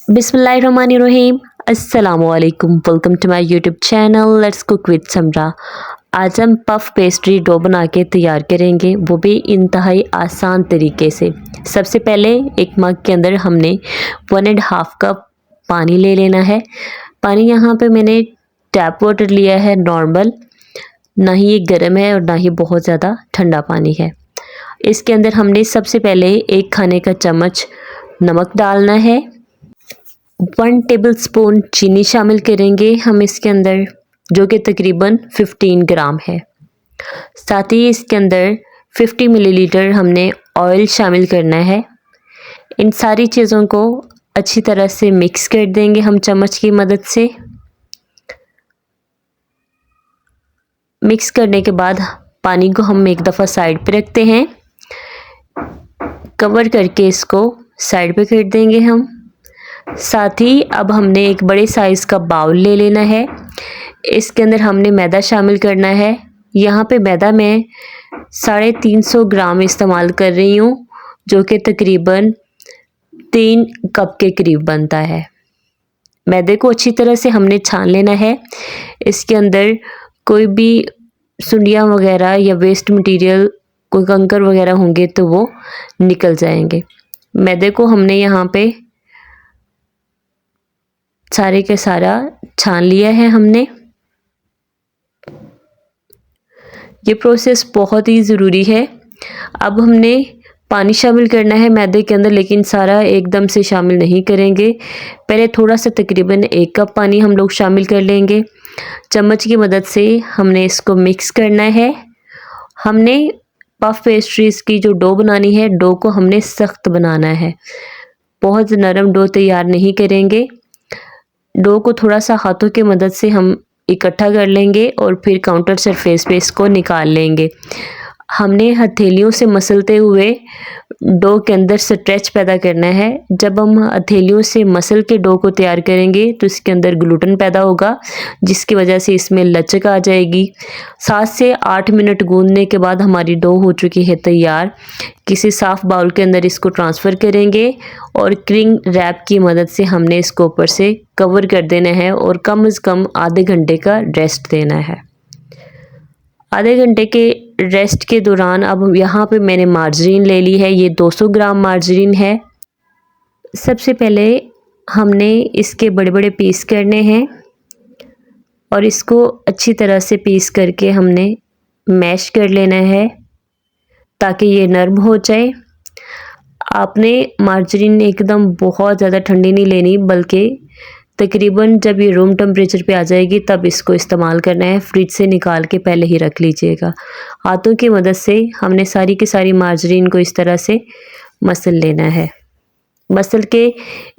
बिस्मिल्लाहिर्रहमानिर्रहीम। अस्सलामुअलैकुम। Welcome to my YouTube channel let's cook with Samra. आज हम पफ पेस्ट्री डो बना के तैयार करेंगे, वो भी इंतहाई आसान तरीके से। सबसे पहले एक मग के अंदर हमने 1.5 कप पानी ले लेना है। पानी यहाँ पे मैंने टैप वाटर लिया है नॉर्मल, ना ही ये गर्म है और ना ही बहुत ज़्यादा ठंडा पानी है। इसके अंदर हमने सबसे पहले 1 खाने का चम्मच नमक डालना है। 1 टेबलस्पून चीनी शामिल करेंगे हम इसके अंदर, जो कि तकरीबन 15 ग्राम है। साथ ही इसके अंदर 50 मिलीलीटर हमने ऑयल शामिल करना है। इन सारी चीज़ों को अच्छी तरह से मिक्स कर देंगे हम चम्मच की मदद से। मिक्स करने के बाद पानी को हम एक दफ़ा साइड पे रखते हैं, कवर करके इसको साइड पे कर देंगे हम। साथ ही अब हमने एक बड़े साइज़ का बाउल ले लेना है। इसके अंदर हमने मैदा शामिल करना है। यहाँ पे मैदा मैं 350 ग्राम इस्तेमाल कर रही हूँ, जो कि तकरीबन 3 कप के करीब बनता है। मैदे को अच्छी तरह से हमने छान लेना है। इसके अंदर कोई भी सुंडियाँ वगैरह या वेस्ट मटेरियल, कोई कंकर वगैरह होंगे तो वो निकल जाएंगे। मैदे को हमने यहाँ पे सारे के सारा छान लिया है हमने। ये प्रोसेस बहुत ही ज़रूरी है। अब हमने पानी शामिल करना है मैदे के अंदर, लेकिन सारा एकदम से शामिल नहीं करेंगे। पहले थोड़ा सा तकरीबन 1 कप पानी हम लोग शामिल कर लेंगे। चम्मच की मदद से हमने इसको मिक्स करना है। हमने पफ पेस्ट्रीज़ की जो डो बनानी है, डो को हमने सख्त बनाना है, बहुत नरम डो तैयार नहीं करेंगे। डो को थोड़ा सा हाथों की मदद से हम इकट्ठा कर लेंगे और फिर काउंटर सरफेस पे इसको निकाल लेंगे। हमने हथेलियों से मसलते हुए डो के अंदर स्ट्रेच पैदा करना है। जब हम हथेलियों से मसल के डो को तैयार करेंगे तो इसके अंदर ग्लूटेन पैदा होगा, जिसकी वजह से इसमें लचक आ जाएगी। 7 से 8 मिनट गूंदने के बाद हमारी डो हो चुकी है तैयार। किसी साफ़ बाउल के अंदर इसको ट्रांसफ़र करेंगे और क्लिंग रैप की मदद से हमने इसको ऊपर से कवर कर देना है और कम से कम आधे घंटे का रेस्ट देना है। आधे घंटे के रेस्ट के दौरान अब यहाँ पे मैंने मार्जरीन ले ली है, ये 200 ग्राम मार्जरीन है। सबसे पहले हमने इसके बड़े बड़े पीस करने हैं और इसको अच्छी तरह से पीस करके हमने मैश कर लेना है ताकि ये नरम हो जाए। आपने मार्जरीन एकदम बहुत ज़्यादा ठंडी नहीं लेनी, बल्कि तकरीबन जब ये रूम टेम्परेचर पे आ जाएगी तब इसको इस्तेमाल करना है। फ्रिज से निकाल के पहले ही रख लीजिएगा। हाथों की मदद से हमने सारी की सारी मार्जरीन को इस तरह से मसल लेना है। मसल के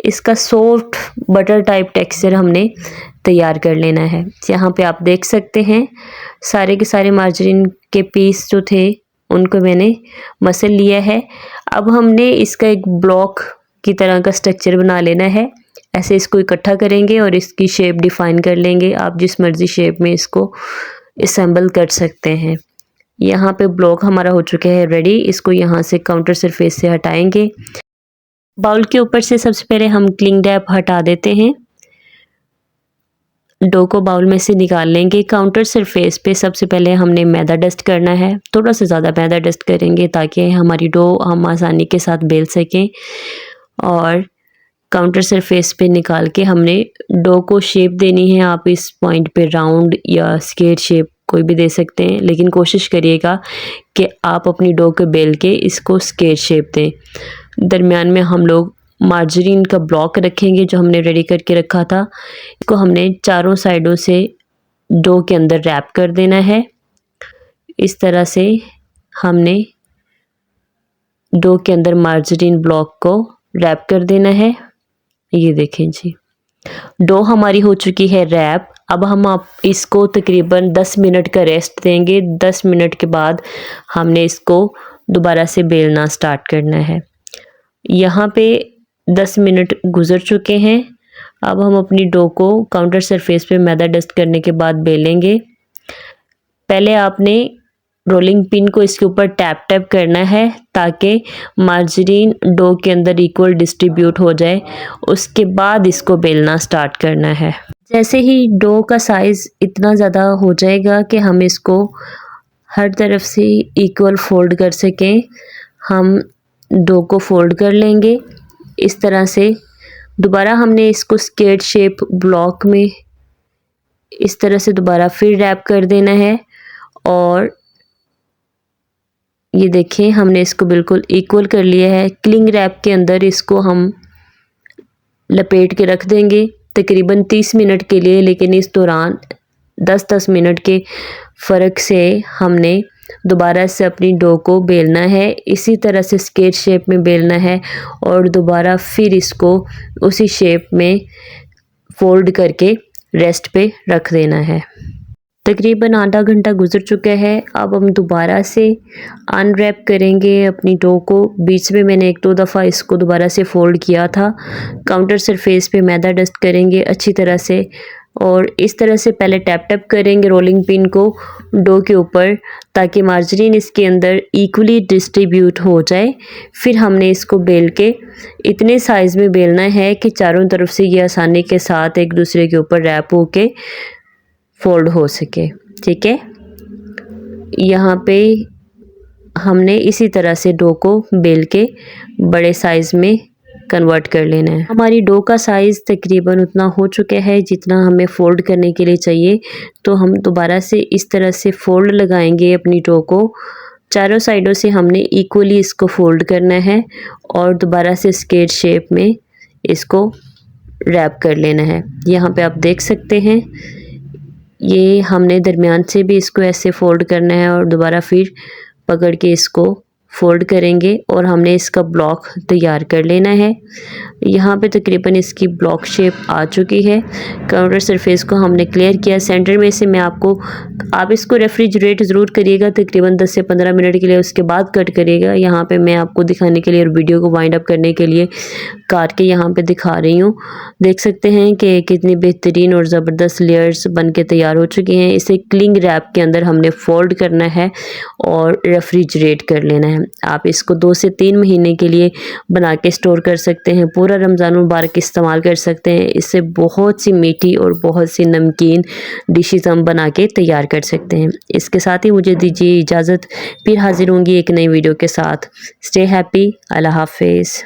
इसका सॉफ्ट बटर टाइप टेक्सचर हमने तैयार कर लेना है। यहाँ पे आप देख सकते हैं सारे के सारे मार्जरीन के पीस जो थे उनको मैंने मसल लिया है। अब हमने इसका एक ब्लॉक की तरह का स्ट्रक्चर बना लेना है। ऐसे इसको इकट्ठा करेंगे और इसकी शेप डिफ़ाइन कर लेंगे। आप जिस मर्ज़ी शेप में इसको असेंबल कर सकते हैं। यहाँ पे ब्लॉक हमारा हो चुका है रेडी। इसको यहाँ से काउंटर सरफेस से हटाएंगे। बाउल के ऊपर से सबसे पहले हम क्लिंग रैप हटा देते हैं। डो को बाउल में से निकाल लेंगे। काउंटर सरफेस पे सबसे पहले हमने मैदा डस्ट करना है। थोड़ा सा ज़्यादा मैदा डस्ट करेंगे ताकि हमारी डो हम आसानी के साथ बेल सकें। और काउंटर सरफेस पे निकाल के हमने डो को शेप देनी है। आप इस पॉइंट पे राउंड या स्क्वायर शेप कोई भी दे सकते हैं, लेकिन कोशिश करिएगा कि आप अपनी डो को बेल के इसको स्क्वायर शेप दें। दरमियान में हम लोग मार्जरीन का ब्लॉक रखेंगे जो हमने रेडी करके रखा था। इसको हमने चारों साइडों से डो के अंदर रैप कर देना है। इस तरह से हमने डो के अंदर मार्जरीन ब्लॉक को रैप कर देना है। ये देखें जी, डो हमारी हो चुकी है रैप। अब हम आप इसको तकरीबन 10 मिनट का रेस्ट देंगे। 10 मिनट के बाद हमने इसको दोबारा से बेलना स्टार्ट करना है। यहाँ पे 10 मिनट गुजर चुके हैं। अब हम अपनी डो को काउंटर सरफेस पे मैदा डस्ट करने के बाद बेलेंगे। पहले आपने रोलिंग पिन को इसके ऊपर टैप टैप करना है ताकि मार्जरीन डो के अंदर इक्वल डिस्ट्रीब्यूट हो जाए। उसके बाद इसको बेलना स्टार्ट करना है। जैसे ही डो का साइज़ इतना ज़्यादा हो जाएगा कि हम इसको हर तरफ से इक्वल फोल्ड कर सकें, हम डो को फोल्ड कर लेंगे इस तरह से। दोबारा हमने इसको स्क्वेयर शेप ब्लॉक में इस तरह से दोबारा फिर रैप कर देना है और ये देखें हमने इसको बिल्कुल इक्वल कर लिया है। क्लिंग रैप के अंदर इसको हम लपेट के रख देंगे तकरीबन 30 मिनट के लिए, लेकिन इस दौरान 10-10 मिनट के फ़र्क से हमने दोबारा से अपनी डो को बेलना है। इसी तरह से स्क्वेयर शेप में बेलना है और दोबारा फिर इसको उसी शेप में फोल्ड करके रेस्ट पे रख देना है। तकरीबन आधा घंटा गुजर चुका है। अब हम दोबारा से अनरैप करेंगे अपनी डो को। बीच में मैंने 1-2 दफ़ा इसको दोबारा से फ़ोल्ड किया था। काउंटर सरफेस पे मैदा डस्ट करेंगे अच्छी तरह से और इस तरह से पहले टैप टैप करेंगे रोलिंग पिन को डो के ऊपर ताकि मार्जरीन इसके अंदर इक्वली डिस्ट्रीब्यूट हो जाए। फिर हमने इसको बेल के इतने साइज़ में बेलना है कि चारों तरफ से ये आसानी के साथ एक दूसरे के ऊपर रैप होके फोल्ड हो सके। ठीक है, यहाँ पे हमने इसी तरह से डो को बेल के बड़े साइज़ में कन्वर्ट कर लेना है। हमारी डो का साइज़ तकरीबन उतना हो चुका है जितना हमें फ़ोल्ड करने के लिए चाहिए। तो हम दोबारा से इस तरह से फ़ोल्ड लगाएंगे अपनी डो को। चारों साइडों से हमने इक्वली इसको फ़ोल्ड करना है और दोबारा से स्क्वेयर शेप में इसको रैप कर लेना है। यहाँ पे आप देख सकते हैं ये हमने दरमियान से भी इसको ऐसे फ़ोल्ड करना है और दोबारा फिर पकड़ के इसको फ़ोल्ड करेंगे और हमने इसका ब्लॉक तैयार कर लेना है। यहाँ पे तकरीबन इसकी ब्लॉक शेप आ चुकी है। काउंटर सरफेस को हमने क्लियर किया सेंटर में से। आप इसको रेफ्रिजरेट ज़रूर करिएगा तकरीबन 10 से 15 मिनट के लिए, उसके बाद कट करिएगा। यहाँ पे मैं आपको दिखाने के लिए और वीडियो को वाइंड अप करने के लिए काट के यहाँ पे दिखा रही हूँ। देख सकते हैं कि कितनी बेहतरीन और ज़बरदस्त लेयर्स बन के तैयार हो चुकी हैं। इसे क्लिंग रैप के अंदर हमने फोल्ड करना है और रेफ्रिजरेट कर लेना है। आप इसको 2 से 3 महीने के लिए बना के स्टोर कर सकते हैं। पूरा रमज़ान मुबारक इस्तेमाल कर सकते हैं। इससे बहुत सी मीठी और बहुत सी नमकीन डिशेस हम बना के तैयार कर सकते हैं। इसके साथ ही मुझे दीजिए इजाज़त, फिर हाजिर होंगी एक नई वीडियो के साथ। स्टे हैप्पी, अल्लाह हाफिज़।